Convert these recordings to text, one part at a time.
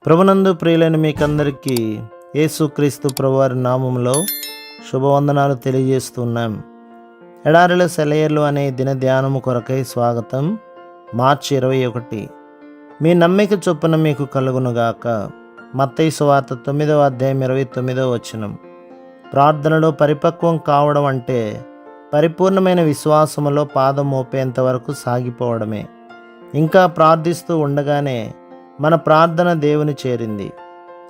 ప్రభునందు ప్రియులైన మీకందరికీ యేసుక్రీస్తు ప్రభువారి నామములో శుభవందనాలు తెలియజేస్తున్నాం. ఎడారిలో సెలయేర్లు అనే దిన ధ్యానము కొరకై స్వాగతం. మార్చి 21. మీ నమ్మిక చొప్పున మీకు కలుగునుగాక. మత్తయి సువార్త 9వ అధ్యాయం 29వ వచనం. ప్రార్థనలో పరిపక్వం కావడం అంటే పరిపూర్ణమైన విశ్వాసములో పాదం మోపేంత వరకు సాగిపోవడమే. ఇంకా ప్రార్థిస్తూ ఉండగానే మన ప్రార్థన దేవుని చేరింది,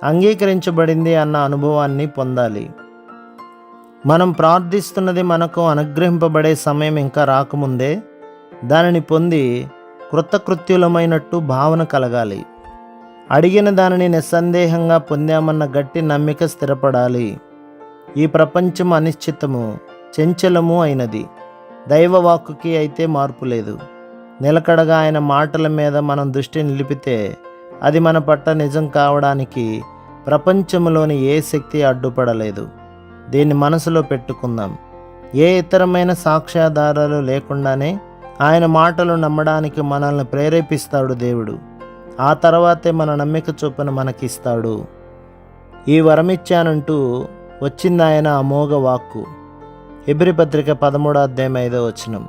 అంగీకరించబడింది అన్న అనుభవాన్ని పొందాలి. మనం ప్రార్థిస్తున్నది మనకు అనుగ్రహింపబడే సమయం ఇంకా రాకముందే దానిని పొంది కృతకృత్యులమైనట్టు భావన కలగాలి. అడిగిన దానిని నిస్సందేహంగా పొందామన్న గట్టి నమ్మిక స్థిరపడాలి. ఈ ప్రపంచం అనిశ్చితము, చంచలము అయినది. దైవవాక్కుకి అయితే మార్పు లేదు. నిలకడగా ఆయన మాటల మీద మనం దృష్టి నిలిపితే అది మన పట్ల నిజం కావడానికి ప్రపంచంలోని ఏ శక్తి అడ్డుపడలేదు. దీన్ని మనసులో పెట్టుకుందాం. ఏ ఇతరమైన సాక్ష్యాధారాలు లేకుండానే ఆయన మాటలు నమ్మడానికి మనల్ని ప్రేరేపిస్తాడు దేవుడు. ఆ తర్వాతే మన నమ్మిక చొప్పున మనకిస్తాడు. ఈ వరమిచ్చానంటూ వచ్చింది ఆయన అమోఘ వాక్కు. హెబ్రీ పత్రిక 13వ అధ్యాయం 5వ వచనం.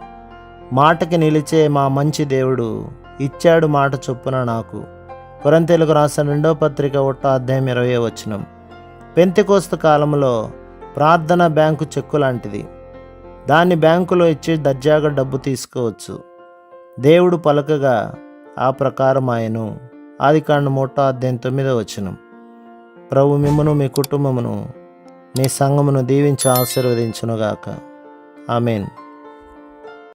మాటకి నిలిచే మా మంచి దేవుడు ఇచ్చాడు మాట చొప్పున నాకు. కొరింథీయులకు రాసిన 2వ పత్రిక 1వ అధ్యాయం 20వ వచనం. పెంతెకోస్తు కాలంలో ప్రార్థన బ్యాంకు చెక్కు లాంటిది. దాన్ని బ్యాంకులో ఇచ్చి దర్జాగా డబ్బు తీసుకోవచ్చు. దేవుడు పలకగా ఆ ప్రకారం ఆయను. ఆదికాండం 1వ అధ్యాయం 9వ వచనం. ప్రభు మిమ్మును మీ కుటుంబమును మీ సంఘమును దీవించి ఆశీర్వదించునుగాక. ఆమేన్.